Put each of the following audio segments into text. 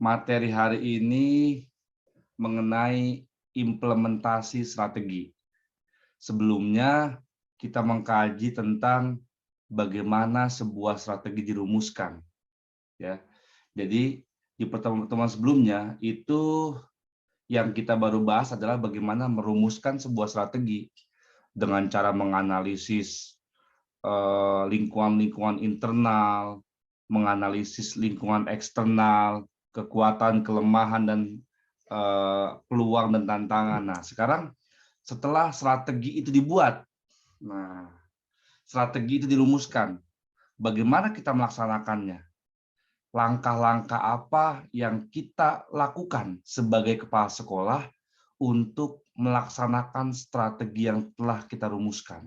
Materi hari ini mengenai implementasi strategi. Sebelumnya kita mengkaji tentang bagaimana sebuah strategi dirumuskan. Ya, jadi di pertemuan-pertemuan sebelumnya itu yang kita baru bahas adalah bagaimana merumuskan sebuah strategi dengan cara menganalisis lingkungan-lingkungan internal, menganalisis lingkungan eksternal, kekuatan, kelemahan, dan peluang dan tantangan. Nah, sekarang setelah strategi itu dibuat, nah strategi itu dirumuskan, bagaimana kita melaksanakannya? Langkah-langkah apa yang kita lakukan sebagai kepala sekolah untuk melaksanakan strategi yang telah kita rumuskan?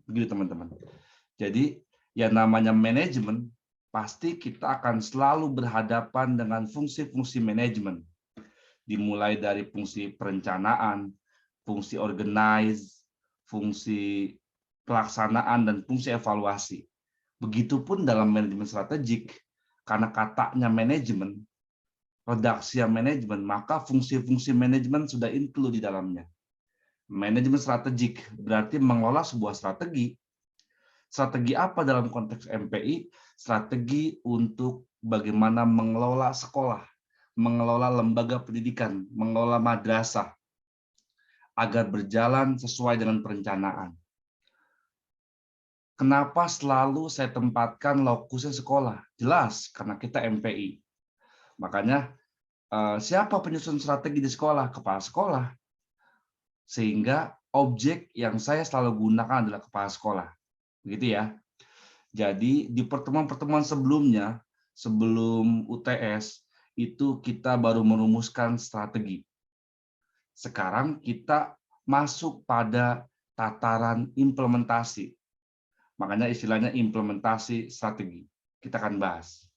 Begitu teman-teman. Jadi yang namanya manajemen, pasti kita akan selalu berhadapan dengan fungsi-fungsi manajemen. Dimulai dari fungsi perencanaan, fungsi organize, fungsi pelaksanaan, dan fungsi evaluasi. Begitupun dalam manajemen strategik, karena katanya manajemen, redaksi manajemen, maka fungsi-fungsi manajemen sudah include di dalamnya. Manajemen strategik berarti mengelola sebuah strategi. Strategi apa dalam konteks MPI? Strategi untuk bagaimana mengelola sekolah, mengelola lembaga pendidikan, mengelola madrasah, agar berjalan sesuai dengan perencanaan. Kenapa selalu saya tempatkan lokusnya sekolah? Jelas, karena kita MPI. Makanya, siapa penyusun strategi di sekolah? Kepala sekolah. Sehingga objek yang saya selalu gunakan adalah kepala sekolah. Begitu ya. Jadi di pertemuan-pertemuan sebelumnya, sebelum UTS, itu kita baru merumuskan strategi. Sekarang kita masuk pada tataran implementasi. Makanya istilahnya implementasi strategi. Kita akan bahas.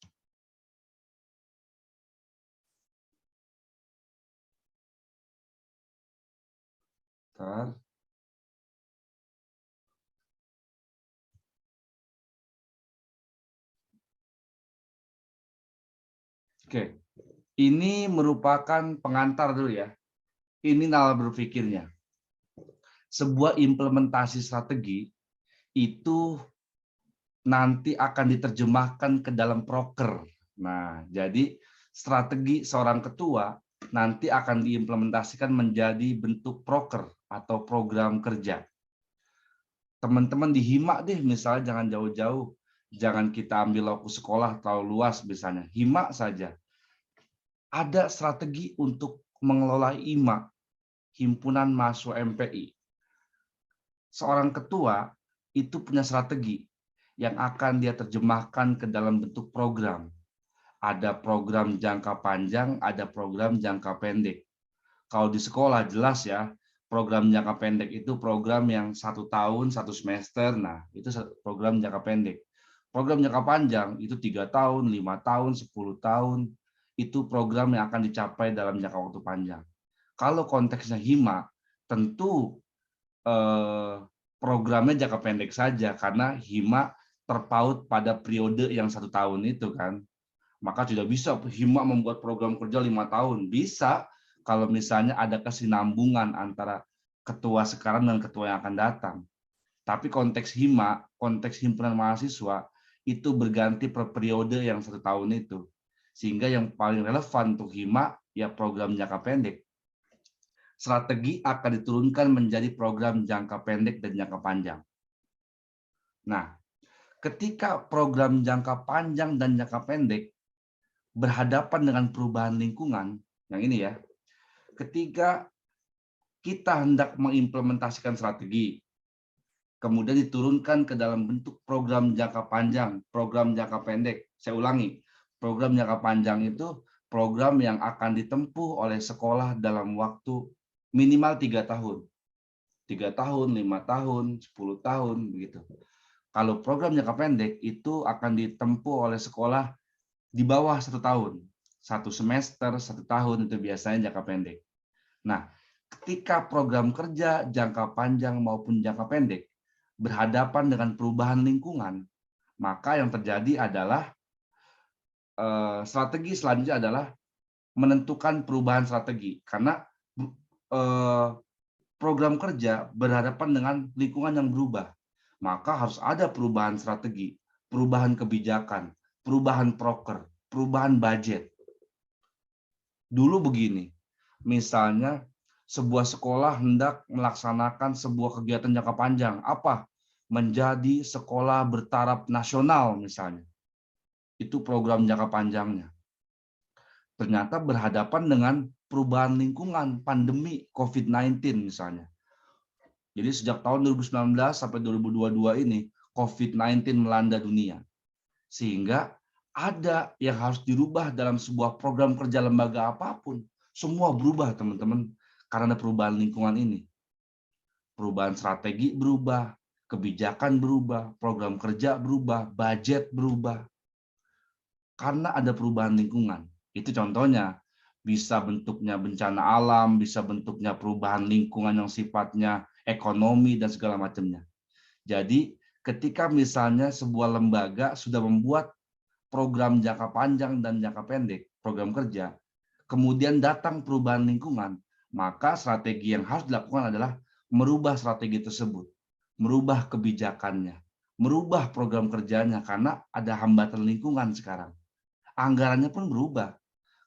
Bentar. Oke, ini merupakan pengantar dulu ya. Ini nalar berpikirnya. Sebuah implementasi strategi itu nanti akan diterjemahkan ke dalam proker. Nah, jadi strategi seorang ketua nanti akan diimplementasikan menjadi bentuk proker atau program kerja. Teman-teman di HIMA deh, misalnya jangan jauh-jauh. Jangan kita ambil lokus sekolah terlalu luas misalnya. HIMA saja. Ada strategi untuk mengelola HIMA, Himpunan Mahasiswa MPI. Seorang ketua itu punya strategi yang akan dia terjemahkan ke dalam bentuk program. Ada program jangka panjang, ada program jangka pendek. Kalau di sekolah jelas ya, program jangka pendek itu program yang 1 tahun, 1 semester. Nah, itu program jangka pendek. Program jangka panjang itu 3 tahun, 5 tahun, 10 tahun. Itu program yang akan dicapai dalam jangka waktu panjang. Kalau konteksnya HIMA, tentu programnya jangka pendek saja karena HIMA terpaut pada periode yang 1 tahun itu kan. Maka tidak bisa HIMA membuat program kerja 5 tahun. Bisa kalau misalnya ada kesinambungan antara ketua sekarang dan ketua yang akan datang. Tapi konteks HIMA, konteks himpunan mahasiswa, itu berganti per periode yang 1 tahun itu. Sehingga yang paling relevan untuk HIMA, ya program jangka pendek. Strategi akan diturunkan menjadi program jangka pendek dan jangka panjang. Nah, ketika program jangka panjang dan jangka pendek berhadapan dengan perubahan lingkungan, yang ini ya, ketika kita hendak mengimplementasikan strategi, kemudian diturunkan ke dalam bentuk program jangka panjang, program jangka pendek. Saya ulangi, program jangka panjang itu program yang akan ditempuh oleh sekolah dalam waktu minimal 3 tahun. 3 tahun, 5 tahun, 10 tahun, begitu. Kalau program jangka pendek itu akan ditempuh oleh sekolah di bawah 1 tahun. 1 semester, 1 tahun itu biasanya jangka pendek. Nah, ketika program kerja jangka panjang maupun jangka pendek berhadapan dengan perubahan lingkungan, maka yang terjadi adalah strategi selanjutnya adalah menentukan perubahan strategi karena program kerja berhadapan dengan lingkungan yang berubah. Maka harus ada perubahan strategi, perubahan kebijakan, perubahan proker, perubahan budget. Dulu begini, misalnya sebuah sekolah hendak melaksanakan sebuah kegiatan jangka panjang, apa? Menjadi sekolah bertaraf nasional misalnya. Itu program jangka panjangnya. Ternyata berhadapan dengan perubahan lingkungan, pandemi COVID-19 misalnya. Jadi sejak tahun 2019 sampai 2022 ini, COVID-19 melanda dunia. Sehingga ada yang harus dirubah dalam sebuah program kerja lembaga apapun. Semua berubah, teman-teman, karena perubahan lingkungan ini. Perubahan strategi berubah, kebijakan berubah, program kerja berubah, budget berubah. Karena ada perubahan lingkungan. Itu contohnya, bisa bentuknya bencana alam, bisa bentuknya perubahan lingkungan yang sifatnya ekonomi, dan segala macamnya. Jadi, ketika misalnya sebuah lembaga sudah membuat program jangka panjang dan jangka pendek, program kerja, kemudian datang perubahan lingkungan, maka strategi yang harus dilakukan adalah merubah strategi tersebut, merubah kebijakannya, merubah program kerjanya, karena ada hambatan lingkungan sekarang. Anggarannya pun berubah,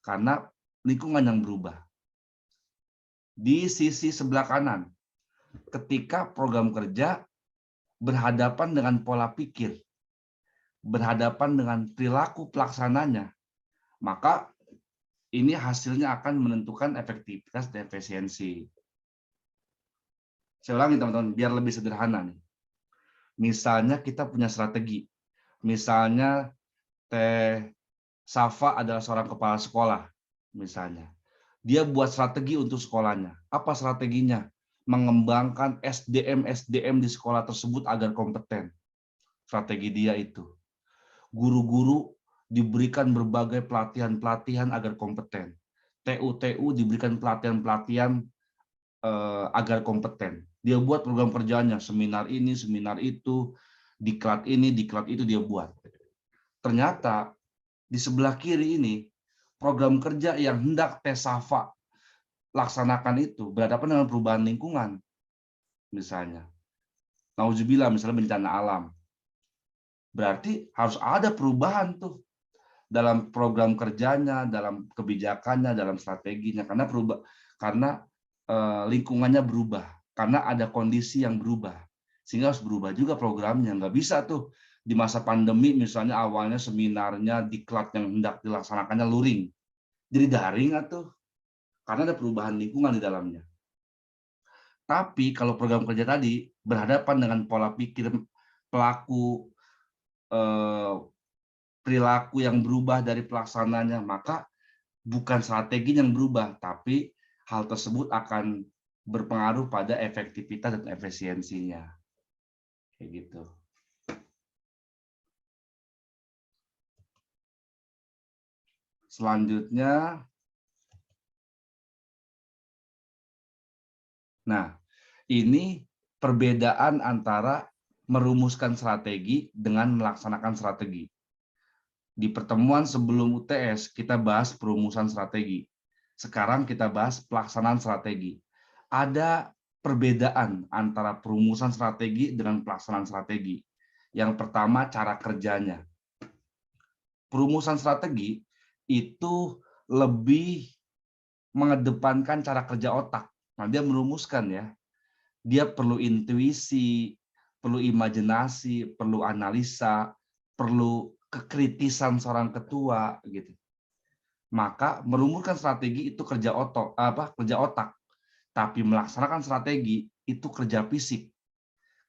karena lingkungan yang berubah. Di sisi sebelah kanan, ketika program kerja berhadapan dengan pola pikir, berhadapan dengan perilaku pelaksananya, maka ini hasilnya akan menentukan efektivitas dan efisiensi. Saya ulangi teman-teman, biar lebih sederhana nih. Misalnya kita punya strategi. Misalnya Teh Safa adalah seorang kepala sekolah, misalnya. Dia buat strategi untuk sekolahnya. Apa strateginya? Mengembangkan SDM di sekolah tersebut agar kompeten. Strategi dia itu. Guru-guru diberikan berbagai pelatihan-pelatihan agar kompeten. TU diberikan pelatihan-pelatihan agar kompeten. Dia buat program kerjanya, seminar ini, seminar itu, diklat ini, diklat itu dia buat. Ternyata di sebelah kiri ini, program kerja yang hendak Teh Safa laksanakan itu berhadapan dengan perubahan lingkungan. Misalnya, nauzubillah, misalnya bencana alam. Berarti harus ada perubahan tuh dalam program kerjanya, dalam kebijakannya, dalam strateginya, karena lingkungannya berubah, karena ada kondisi yang berubah, sehingga harus berubah juga programnya. Nggak bisa tuh di masa pandemi misalnya awalnya seminarnya diklat yang hendak dilaksanakannya luring, jadi daring atau karena ada perubahan lingkungan di dalamnya. Tapi kalau program kerja tadi berhadapan dengan pola pikir pelaku, perilaku yang berubah dari pelaksananya, maka bukan strategi yang berubah, tapi hal tersebut akan berpengaruh pada efektivitas dan efisiensinya. Kayak gitu. Selanjutnya, nah, ini perbedaan antara merumuskan strategi dengan melaksanakan strategi. Di pertemuan sebelum UTS, kita bahas perumusan strategi. Sekarang kita bahas pelaksanaan strategi. Ada perbedaan antara perumusan strategi dengan pelaksanaan strategi. Yang pertama, cara kerjanya. Perumusan strategi itu lebih mengedepankan cara kerja otak. Nah, dia merumuskan ya. Dia perlu intuisi, perlu imajinasi, perlu analisa, perlu kekritisan seorang ketua gitu. Maka merumuskan strategi itu kerja otak. Tapi melaksanakan strategi itu kerja fisik.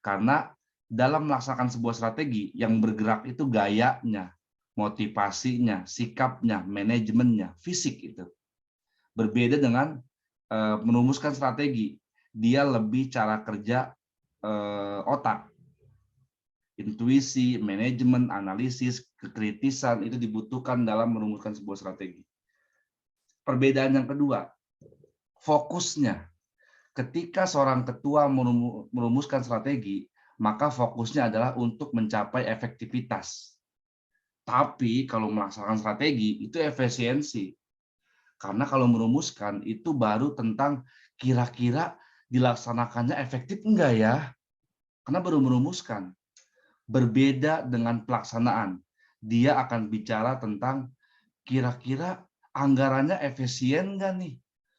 Karena dalam melaksanakan sebuah strategi yang bergerak itu gayanya, motivasinya, sikapnya, manajemennya, fisik itu. Berbeda dengan merumuskan strategi, dia lebih cara kerja otak. Intuisi, manajemen, analisis, kekritisan itu dibutuhkan dalam merumuskan sebuah strategi. Perbedaan yang kedua, fokusnya. Ketika seorang ketua merumuskan strategi, maka fokusnya adalah untuk mencapai efektivitas. Tapi kalau melaksanakan strategi, itu efisiensi. Karena kalau merumuskan itu baru tentang kira-kira dilaksanakannya efektif enggak ya? Karena baru merumuskan. Berbeda dengan pelaksanaan. Dia akan bicara tentang kira-kira anggarannya efisien nggak nih?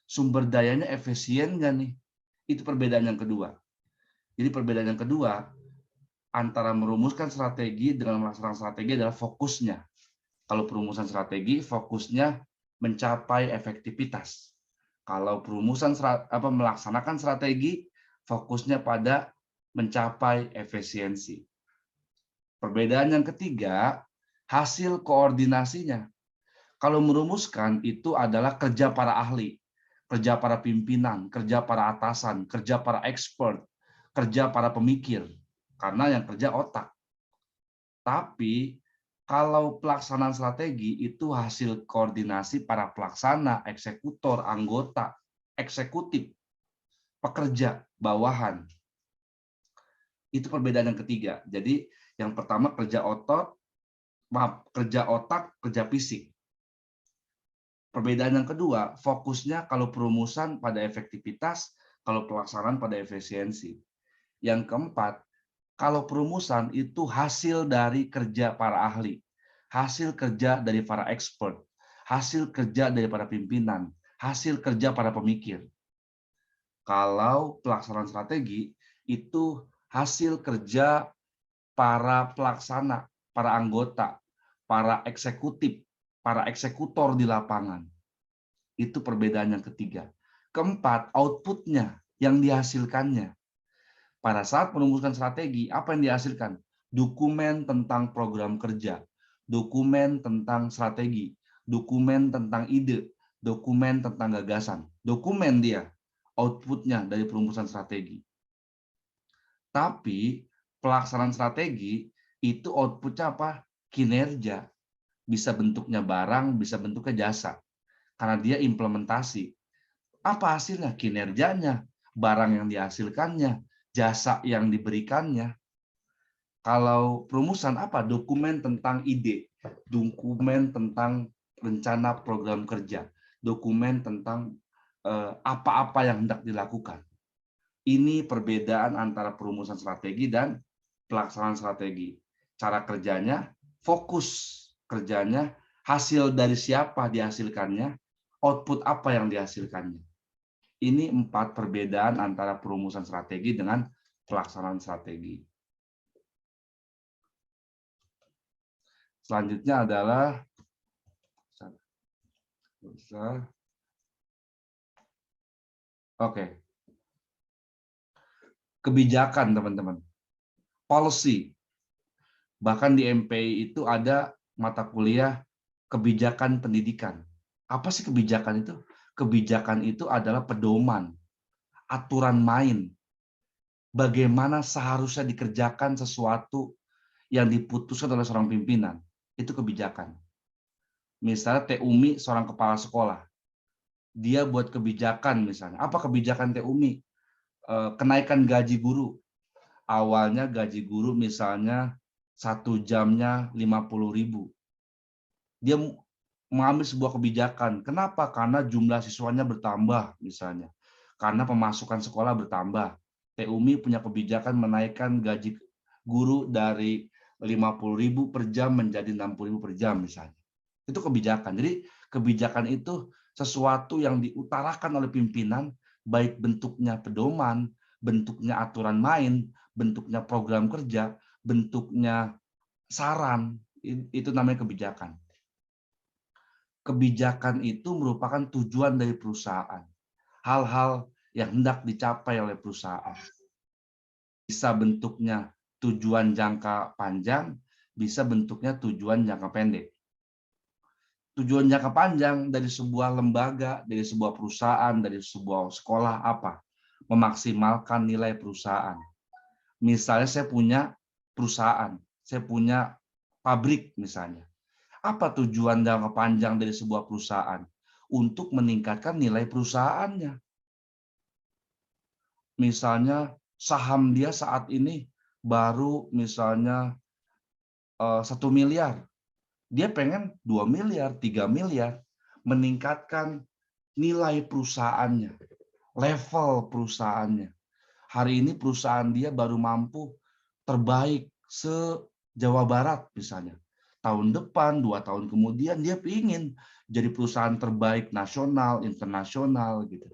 Sumber dayanya efisien nggak nih? Itu perbedaan yang kedua. Jadi perbedaan yang kedua antara merumuskan strategi dengan melaksanakan strategi adalah fokusnya. Kalau perumusan strategi, fokusnya mencapai efektivitas. Kalau melaksanakan strategi, fokusnya pada mencapai efisiensi. Perbedaan yang ketiga, hasil koordinasinya. Kalau merumuskan itu adalah kerja para ahli, kerja para pimpinan, kerja para atasan, kerja para expert, kerja para pemikir. Karena yang kerja otak. Tapi kalau pelaksanaan strategi itu hasil koordinasi para pelaksana, eksekutor, anggota, eksekutif, pekerja, bawahan. Itu perbedaan yang ketiga. Jadi yang pertama kerja otak, kerja fisik. Perbedaan yang kedua, fokusnya kalau perumusan pada efektivitas, kalau pelaksanaan pada efisiensi. Yang keempat, kalau perumusan itu hasil dari kerja para ahli, hasil kerja dari para expert, hasil kerja dari para pimpinan, hasil kerja para pemikir. Kalau pelaksanaan strategi itu hasil kerja para pelaksana, para anggota, para eksekutif, para eksekutor di lapangan. Itu perbedaan yang ketiga. Keempat, outputnya yang dihasilkannya. Pada saat merumuskan strategi, apa yang dihasilkan? Dokumen tentang program kerja, dokumen tentang strategi, dokumen tentang ide, dokumen tentang gagasan. Dokumen dia, outputnya dari perumusan strategi. Tapi pelaksanaan strategi itu outputnya apa? Kinerja. Bisa bentuknya barang, bisa bentuknya jasa. Karena dia implementasi. Apa hasilnya? Kinerjanya, barang yang dihasilkannya, jasa yang diberikannya. Kalau perumusan apa? Dokumen tentang ide, dokumen tentang rencana program kerja, dokumen tentang apa-apa yang hendak dilakukan. Ini perbedaan antara perumusan strategi dan pelaksanaan strategi. Cara kerjanya, fokus kerjanya, hasil dari siapa dihasilkannya, output apa yang dihasilkannya. Ini 4 perbedaan antara perumusan strategi dengan pelaksanaan strategi. Selanjutnya adalah kebijakan, teman-teman. Policy. Bahkan di MPI itu ada mata kuliah kebijakan pendidikan. Apa sih kebijakan itu? Kebijakan itu adalah pedoman, aturan main. Bagaimana seharusnya dikerjakan sesuatu yang diputuskan oleh seorang pimpinan. Itu kebijakan. Misalnya Teh Umi seorang kepala sekolah. Dia buat kebijakan misalnya. Apa kebijakan Teh Umi? Kenaikan gaji guru. Awalnya gaji guru misalnya 1 jamnya 50.000. Dia mengambil sebuah kebijakan. Kenapa? Karena jumlah siswanya bertambah misalnya. Karena pemasukan sekolah bertambah. Teh Umi punya kebijakan menaikkan gaji guru dari 50.000 per jam menjadi 60.000 per jam misalnya. Itu kebijakan. Jadi kebijakan itu sesuatu yang diutarakan oleh pimpinan, baik bentuknya pedoman, bentuknya aturan main, bentuknya program kerja, bentuknya saran, itu namanya kebijakan. Kebijakan itu merupakan tujuan dari perusahaan. Hal-hal yang hendak dicapai oleh perusahaan. Bisa bentuknya tujuan jangka panjang, bisa bentuknya tujuan jangka pendek. Tujuan jangka panjang dari sebuah lembaga, dari sebuah perusahaan, dari sebuah sekolah apa? Memaksimalkan nilai perusahaan. Misalnya saya punya perusahaan, saya punya pabrik misalnya. Apa tujuan jangka panjang dari sebuah perusahaan? Untuk meningkatkan nilai perusahaannya. Misalnya saham dia saat ini baru misalnya 1 miliar. Dia pengen 2 miliar, 3 miliar. Meningkatkan nilai perusahaannya, level perusahaannya. Hari ini perusahaan dia baru mampu terbaik se-Jawa Barat misalnya. Tahun depan, 2 tahun kemudian dia ingin jadi perusahaan terbaik nasional, internasional gitu.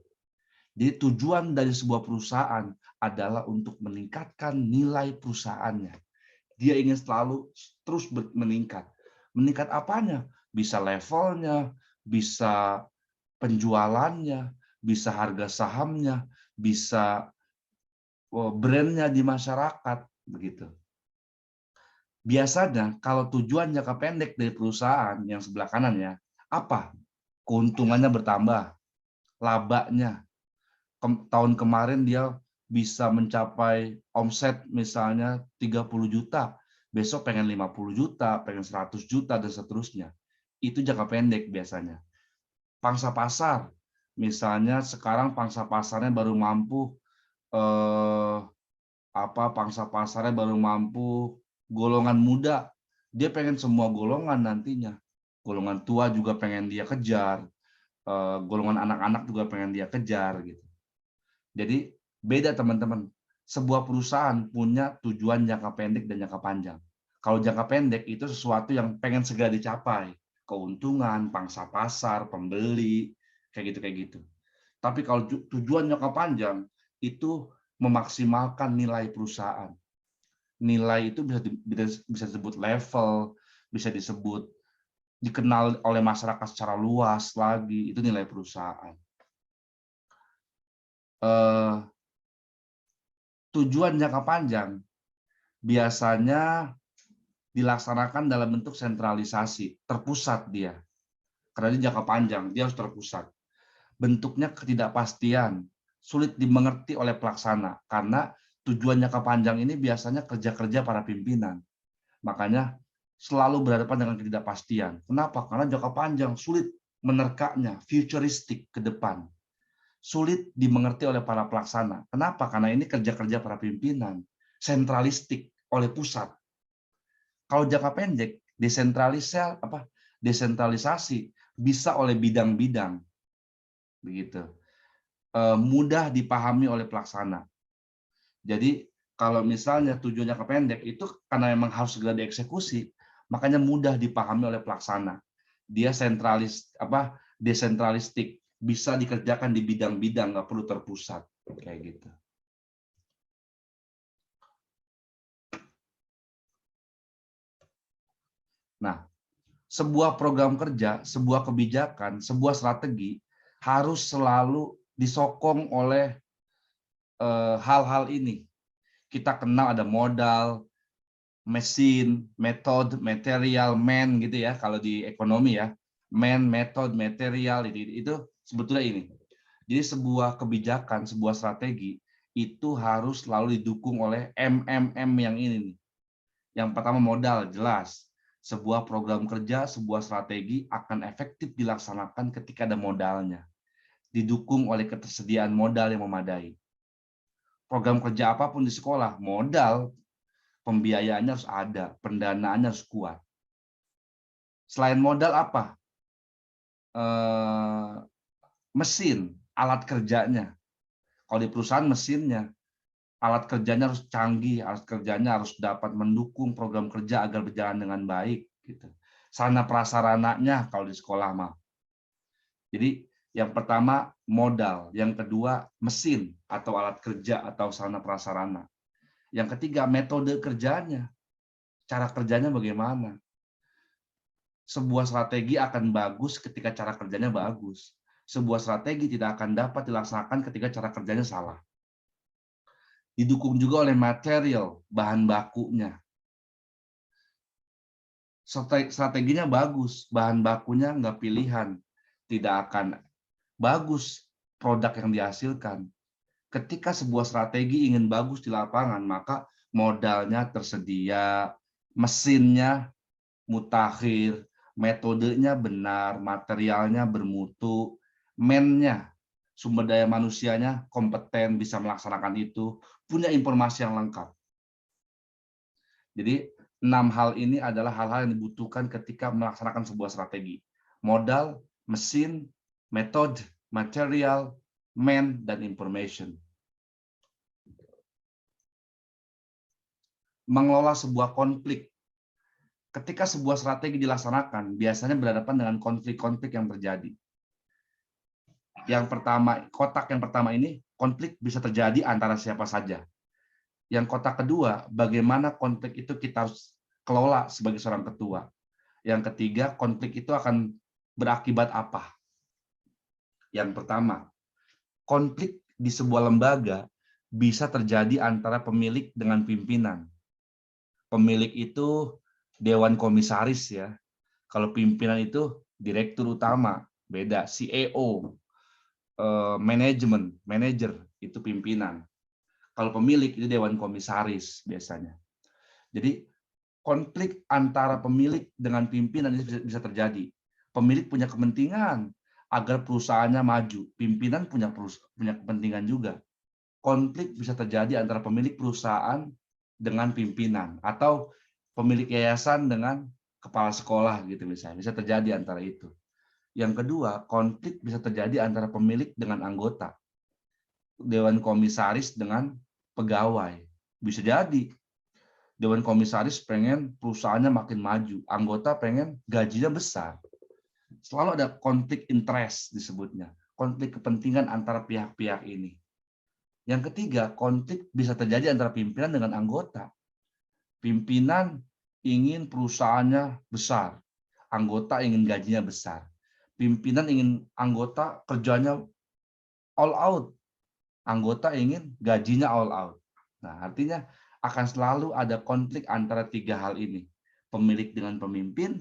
Jadi tujuan dari sebuah perusahaan adalah untuk meningkatkan nilai perusahaannya. Dia ingin selalu terus meningkat. Meningkat apanya? Bisa levelnya, bisa penjualannya, bisa harga sahamnya, bisa brandnya di masyarakat, begitu. Biasanya kalau tujuan jangka pendek dari perusahaan yang sebelah kanan ya, apa? Keuntungannya bertambah, labanya. Tahun kemarin dia bisa mencapai omset misalnya 30 juta, besok pengen 50 juta, pengen 100 juta, dan seterusnya. Itu jangka pendek biasanya. Pangsa pasar, misalnya sekarang pangsa pasarnya baru mampu pangsa pasarnya baru mampu golongan muda, dia pengen semua golongan nantinya. Golongan tua juga pengen dia kejar, golongan anak-anak juga pengen dia kejar gitu. Jadi beda teman-teman. Sebuah perusahaan punya tujuan jangka pendek dan jangka panjang. Kalau jangka pendek itu sesuatu yang pengen segera dicapai, keuntungan, pangsa pasar, pembeli, kayak gitu. Tapi kalau tujuan jangka panjang itu memaksimalkan nilai perusahaan. Nilai itu bisa disebut level, bisa disebut dikenal oleh masyarakat secara luas lagi, itu nilai perusahaan. Tujuan jangka panjang biasanya dilaksanakan dalam bentuk sentralisasi, terpusat dia. Karena dia jangka panjang, dia harus terpusat. Bentuknya ketidakpastian, sulit dimengerti oleh pelaksana, karena tujuan jangka panjang ini biasanya kerja-kerja para pimpinan. Makanya selalu berhadapan dengan ketidakpastian. Kenapa? Karena jangka panjang, sulit menerkanya, futuristik ke depan. Sulit dimengerti oleh para pelaksana. Kenapa? Karena ini kerja-kerja para pimpinan, sentralistik oleh pusat. Kalau jangka pendek, desentralisasi bisa oleh bidang-bidang, begitu. Mudah dipahami oleh pelaksana. Jadi kalau misalnya tujuan jangka pendek itu karena memang harus segera dieksekusi, makanya mudah dipahami oleh pelaksana. Dia desentralistik, bisa dikerjakan di bidang-bidang, nggak perlu terpusat, kayak gitu. Nah, sebuah program kerja, sebuah kebijakan, sebuah strategi harus selalu disokong oleh hal-hal ini. Kita kenal ada modal, mesin, metode, material, man gitu ya kalau di ekonomi ya. Man, method, material itu sebetulnya ini. Jadi sebuah kebijakan, sebuah strategi itu harus selalu didukung oleh MMM yang ini nih. Yang pertama modal, jelas. Sebuah program kerja, sebuah strategi akan efektif dilaksanakan ketika ada modalnya. Didukung oleh ketersediaan modal yang memadai. Program kerja apapun di sekolah, modal, pembiayaannya harus ada, pendanaannya harus kuat. Selain modal apa? Mesin, alat kerjanya. Kalau di perusahaan mesinnya, alat kerjanya harus canggih, alat kerjanya harus dapat mendukung program kerja agar berjalan dengan baik. Gitu. Sarana prasarananya kalau di sekolah mah. Jadi yang pertama modal, yang kedua mesin atau alat kerja atau sarana prasarana. Yang ketiga metode kerjanya, cara kerjanya bagaimana. Sebuah strategi akan bagus ketika cara kerjanya bagus. Sebuah strategi tidak akan dapat dilaksanakan ketika cara kerjanya salah. Didukung juga oleh material, bahan bakunya. Strateginya bagus, bahan bakunya nggak pilihan. Tidak akan bagus produk yang dihasilkan. Ketika sebuah strategi ingin bagus di lapangan, maka modalnya tersedia, mesinnya mutakhir, metodenya benar, materialnya bermutu, man-nya, sumber daya manusianya kompeten, bisa melaksanakan itu, punya informasi yang lengkap. Jadi 6 hal ini adalah hal-hal yang dibutuhkan ketika melaksanakan sebuah strategi. Modal, mesin, metode, material, man, dan information. Mengelola sebuah konflik. Ketika sebuah strategi dilaksanakan, biasanya berhadapan dengan konflik-konflik yang terjadi. Yang pertama, kotak yang pertama ini, konflik bisa terjadi antara siapa saja. Yang kotak kedua, bagaimana konflik itu kita harus kelola sebagai seorang ketua. Yang ketiga, konflik itu akan berakibat apa? Yang pertama, konflik di sebuah lembaga bisa terjadi antara pemilik dengan pimpinan. Pemilik itu dewan komisaris ya. Kalau pimpinan itu direktur utama, beda. CEO, manajer itu pimpinan. Kalau pemilik itu dewan komisaris biasanya. Jadi konflik antara pemilik dengan pimpinan itu bisa terjadi. Pemilik punya kepentingan agar perusahaannya maju. Pimpinan punya kepentingan juga. Konflik bisa terjadi antara pemilik perusahaan dengan pimpinan atau pemilik yayasan dengan kepala sekolah gitu misalnya. Bisa terjadi antara itu. Yang kedua, konflik bisa terjadi antara pemilik dengan anggota. Dewan komisaris dengan pegawai. Bisa jadi dewan komisaris pengen perusahaannya makin maju, anggota pengen gajinya besar. Selalu ada konflik interest disebutnya, konflik kepentingan antara pihak-pihak ini. Yang ketiga, konflik bisa terjadi antara pimpinan dengan anggota. Pimpinan ingin perusahaannya besar, anggota ingin gajinya besar. Pimpinan ingin anggota kerjanya all out, anggota ingin gajinya all out. Nah, artinya akan selalu ada konflik antara tiga hal ini. Pemilik dengan pemimpin,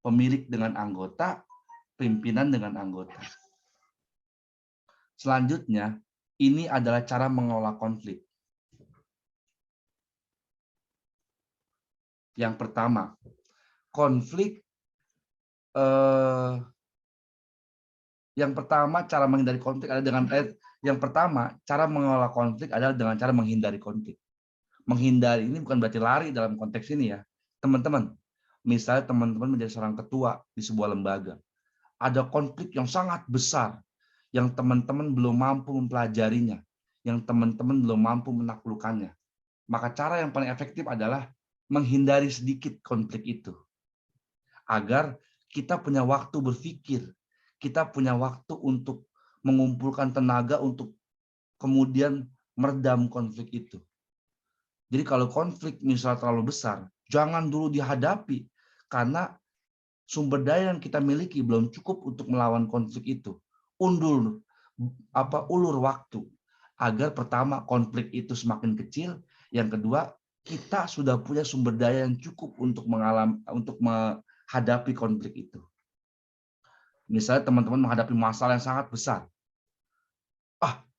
pemilik dengan anggota, pimpinan dengan anggota. Selanjutnya, ini adalah cara mengelola konflik. Yang pertama, konflik cara menghindari konflik adalah dengan cara mengelola konflik adalah dengan cara menghindari konflik. Menghindari ini bukan berarti lari dalam konteks ini ya. Teman-teman, misalnya teman-teman menjadi seorang ketua di sebuah lembaga. Ada konflik yang sangat besar yang teman-teman belum mampu mempelajarinya, yang teman-teman belum mampu menaklukkannya. Maka cara yang paling efektif adalah menghindari sedikit konflik itu. Agar kita punya waktu berpikir, kita punya waktu untuk mengumpulkan tenaga untuk kemudian meredam konflik itu. Jadi kalau konflik misalnya terlalu besar, jangan dulu dihadapi karena sumber daya yang kita miliki belum cukup untuk melawan konflik itu. Ulur waktu agar pertama konflik itu semakin kecil, yang kedua kita sudah punya sumber daya yang cukup untuk menghadapi konflik itu. Misalnya teman-teman menghadapi masalah yang sangat besar.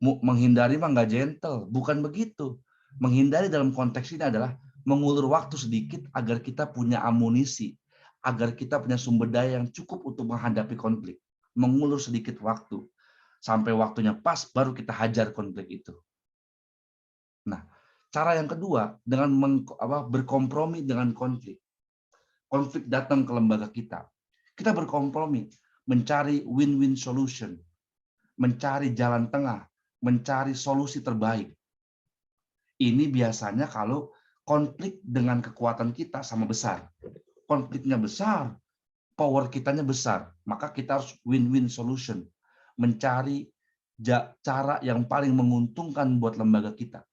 Menghindari mah nggak gentle, bukan begitu. Menghindari dalam konteks ini adalah mengulur waktu sedikit agar kita punya amunisi, agar kita punya sumber daya yang cukup untuk menghadapi konflik. Mengulur sedikit waktu. Sampai waktunya pas, baru kita hajar konflik itu. Nah, cara yang kedua, dengan berkompromi dengan konflik. Konflik datang ke lembaga kita. Kita berkompromi, mencari win-win solution. Mencari jalan tengah, mencari solusi terbaik. Ini biasanya kalau konflik dengan kekuatan kita sama besar. Konfliknya besar, power kitanya besar. Maka kita harus win-win solution. Mencari cara yang paling menguntungkan buat lembaga kita.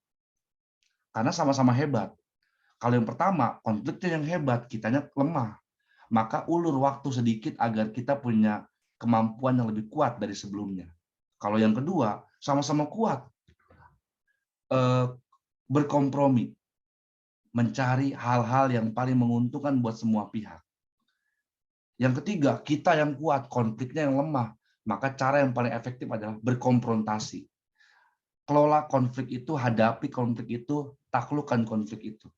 Karena sama-sama hebat. Kalau yang pertama, konfliknya yang hebat, kitanya lemah. Maka ulur waktu sedikit agar kita punya kemampuan yang lebih kuat dari sebelumnya. Kalau yang kedua, sama-sama kuat. Berkompromi, mencari hal-hal yang paling menguntungkan buat semua pihak. Yang ketiga, kita yang kuat, konfliknya yang lemah, maka cara yang paling efektif adalah berkonfrontasi. Kelola konflik itu, hadapi konflik itu, taklukkan konflik itu.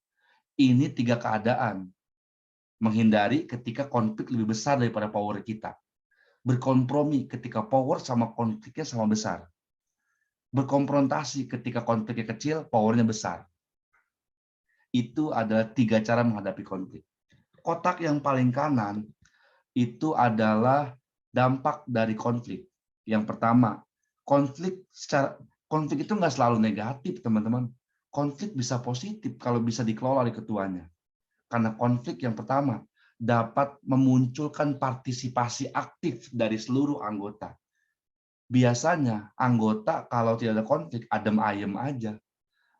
Ini tiga keadaan. Menghindari ketika konflik lebih besar daripada power kita. Berkompromi ketika power sama konfliknya sama besar. Berkonfrontasi ketika konfliknya kecil, powernya besar. Itu adalah tiga cara menghadapi konflik. Kotak yang paling kanan itu adalah dampak dari konflik. Yang pertama, konflik itu nggak selalu negatif, teman-teman. Konflik bisa positif kalau bisa dikelola oleh ketuanya. Karena konflik yang pertama dapat memunculkan partisipasi aktif dari seluruh anggota. Biasanya anggota kalau tidak ada konflik adem ayem aja.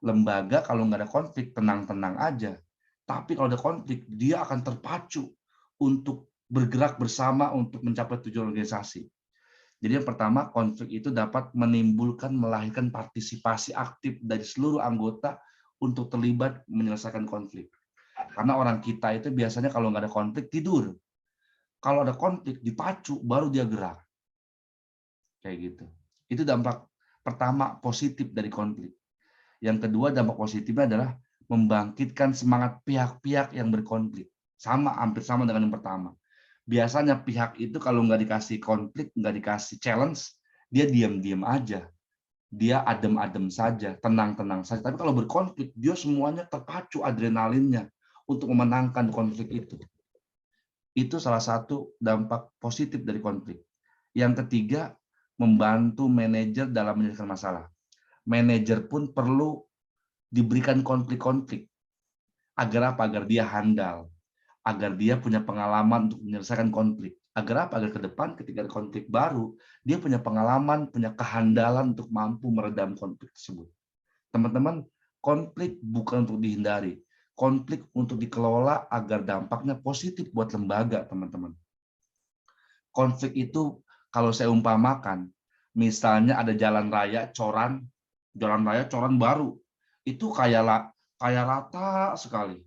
Lembaga kalau nggak ada konflik tenang-tenang aja. Tapi kalau ada konflik dia akan terpacu untuk bergerak bersama untuk mencapai tujuan organisasi. Jadi yang pertama, konflik itu dapat menimbulkan, melahirkan partisipasi aktif dari seluruh anggota untuk terlibat menyelesaikan konflik. Karena orang kita itu biasanya kalau nggak ada konflik tidur. Kalau ada konflik dipacu, baru dia gerak. Kayak gitu. Itu dampak pertama positif dari konflik. Yang kedua, dampak positifnya adalah membangkitkan semangat pihak-pihak yang berkonflik. Hampir sama dengan yang pertama. Biasanya pihak itu kalau nggak dikasih konflik, nggak dikasih challenge, dia diam-diam aja. Dia adem-adem saja, tenang-tenang saja. Tapi kalau berkonflik, dia semuanya terpacu adrenalinnya untuk memenangkan konflik itu. Itu salah satu dampak positif dari konflik. Yang ketiga, membantu manajer dalam menyelesaikan masalah. Manajer pun perlu diberikan konflik-konflik. Agar apa? Agar dia handal. Agar dia punya pengalaman untuk menyelesaikan konflik. Agar apa? Agar ke depan ketika ada konflik baru, dia punya pengalaman, punya kehandalan untuk mampu meredam konflik tersebut. Teman-teman, konflik bukan untuk dihindari. Konflik untuk dikelola agar dampaknya positif buat lembaga, teman-teman. Konflik itu kalau saya umpamakan, misalnya ada jalan raya coran baru, itu kayak rata sekali.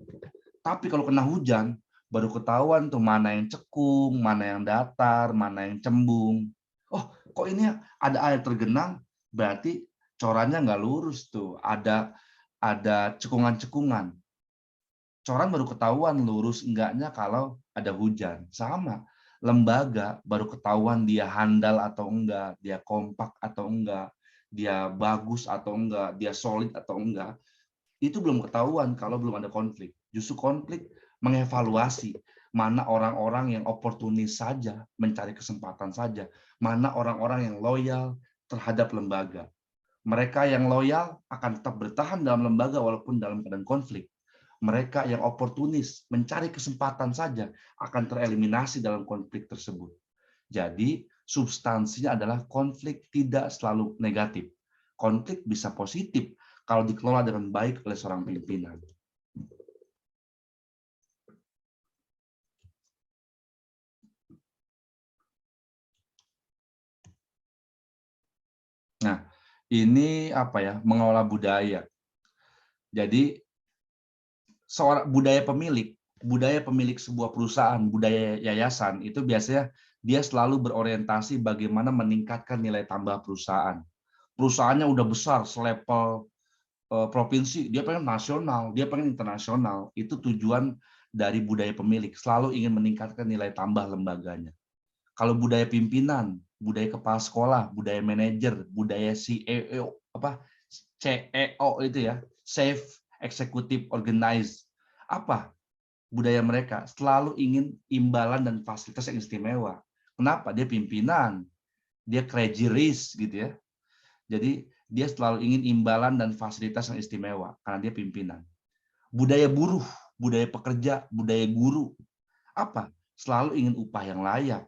Tapi kalau kena hujan, baru ketahuan tuh mana yang cekung, mana yang datar, mana yang cembung. Oh, kok ini ada air tergenang, berarti corannya nggak lurus tuh, ada cekungan-cekungan. Coran baru ketahuan lurus enggaknya kalau ada hujan. Sama, lembaga baru ketahuan dia handal atau enggak, dia kompak atau enggak, dia bagus atau enggak, dia solid atau enggak. Itu belum ketahuan kalau belum ada konflik. Justru konflik mengevaluasi mana orang-orang yang oportunis saja, mencari kesempatan saja, mana orang-orang yang loyal terhadap lembaga. Mereka yang loyal akan tetap bertahan dalam lembaga walaupun dalam keadaan konflik. Mereka yang oportunis, mencari kesempatan saja, akan tereliminasi dalam konflik tersebut. Jadi, substansinya adalah konflik tidak selalu negatif. Konflik bisa positif kalau dikelola dengan baik oleh seorang pimpinan. Nah, ini apa ya? Mengelola budaya. Jadi, seorang budaya pemilik sebuah perusahaan, budaya yayasan itu biasanya dia selalu berorientasi bagaimana meningkatkan nilai tambah perusahaan. Perusahaannya udah besar, selevel provinsi, dia pengen nasional, dia pengen internasional. Itu tujuan dari budaya pemilik, selalu ingin meningkatkan nilai tambah lembaganya. Kalau budaya pimpinan, budaya kepala sekolah, budaya manajer, budaya CEO, CEO itu ya, Chief Executive Organize. Apa budaya mereka? Selalu ingin imbalan dan fasilitas yang istimewa. Kenapa? Dia pimpinan, dia crazy rich gitu ya. Jadi dia selalu ingin imbalan dan fasilitas yang istimewa karena dia pimpinan. Budaya buruh, budaya pekerja, budaya guru. Apa? Selalu ingin upah yang layak.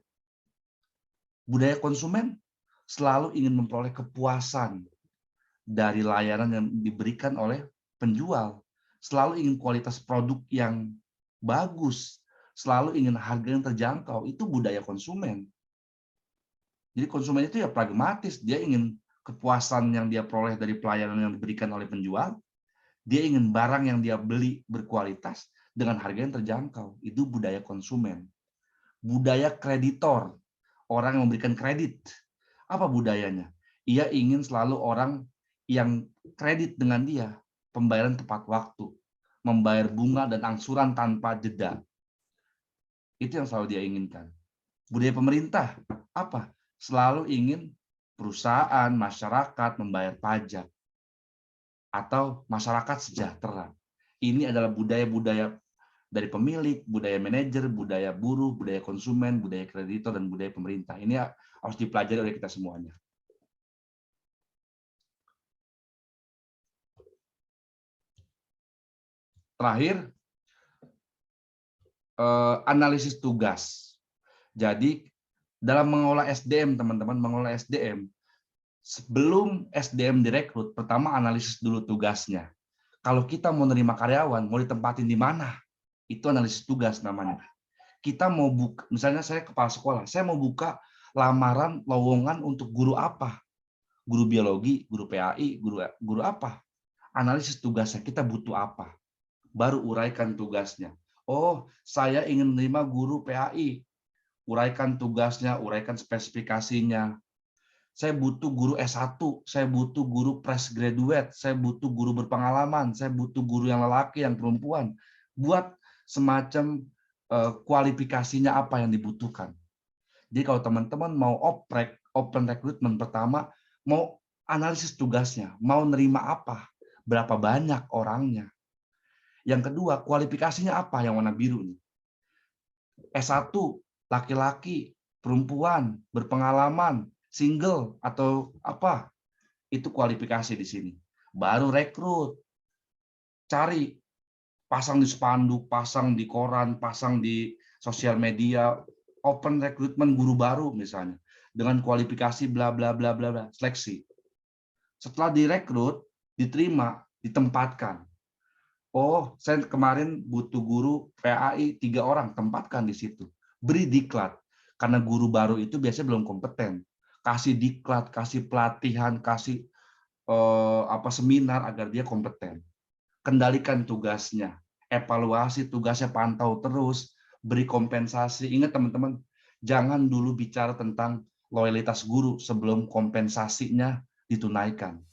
Budaya konsumen selalu ingin memperoleh kepuasan dari layanan yang diberikan oleh penjual. Selalu ingin kualitas produk yang bagus. Selalu ingin harga yang terjangkau. Itu budaya konsumen. Jadi konsumen itu ya pragmatis. Dia ingin kepuasan yang dia peroleh dari pelayanan yang diberikan oleh penjual. Dia ingin barang yang dia beli berkualitas dengan harga yang terjangkau. Itu budaya konsumen. Budaya kreditor. Orang yang memberikan kredit. Apa budayanya? Ia ingin selalu orang yang kredit dengan dia, pembayaran tepat waktu, membayar bunga dan angsuran tanpa jeda. Itu yang selalu dia inginkan. Budaya pemerintah, apa? Selalu ingin perusahaan, masyarakat membayar pajak, atau masyarakat sejahtera. Ini adalah budaya-budaya dari pemilik, budaya manajer, budaya buruh, budaya konsumen, budaya kreditor, dan budaya pemerintah. Ini harus dipelajari oleh kita semuanya. Terakhir, analisis tugas. Jadi dalam mengelola SDM, teman-teman, mengelola SDM, sebelum SDM direkrut, pertama analisis dulu tugasnya. Kalau kita mau nerima karyawan, mau ditempatin di mana? Itu analisis tugas namanya. Kita mau buka, misalnya saya kepala sekolah, saya mau buka lamaran lowongan untuk guru apa? Guru biologi, guru PAI, guru apa? Analisis tugasnya, kita butuh apa? Baru uraikan tugasnya. Oh, saya ingin menerima guru PAI. Uraikan tugasnya, uraikan spesifikasinya. Saya butuh guru S1, saya butuh guru fresh graduate, saya butuh guru berpengalaman, saya butuh guru yang lelaki, yang perempuan. Buat semacam kualifikasinya apa yang dibutuhkan. Jadi kalau teman-teman mau open recruitment, pertama mau analisis tugasnya, mau nerima apa, berapa banyak orangnya. Yang kedua, kualifikasinya apa yang warna biru nih. S1, laki-laki, perempuan, berpengalaman, single atau apa, itu kualifikasi di sini. Baru rekrut, cari, pasang di spanduk, pasang di koran, pasang di sosial media, open recruitment guru baru misalnya, dengan kualifikasi bla bla bla bla bla, seleksi. Setelah direkrut, diterima, ditempatkan. Oh, saya kemarin butuh guru PAI 3 orang, tempatkan di situ. Beri diklat, karena guru baru itu biasanya belum kompeten. Kasih diklat, kasih pelatihan, kasih seminar agar dia kompeten. Kendalikan tugasnya, evaluasi tugasnya, pantau terus, beri kompensasi. Ingat teman-teman, jangan dulu bicara tentang loyalitas guru sebelum kompensasinya ditunaikan.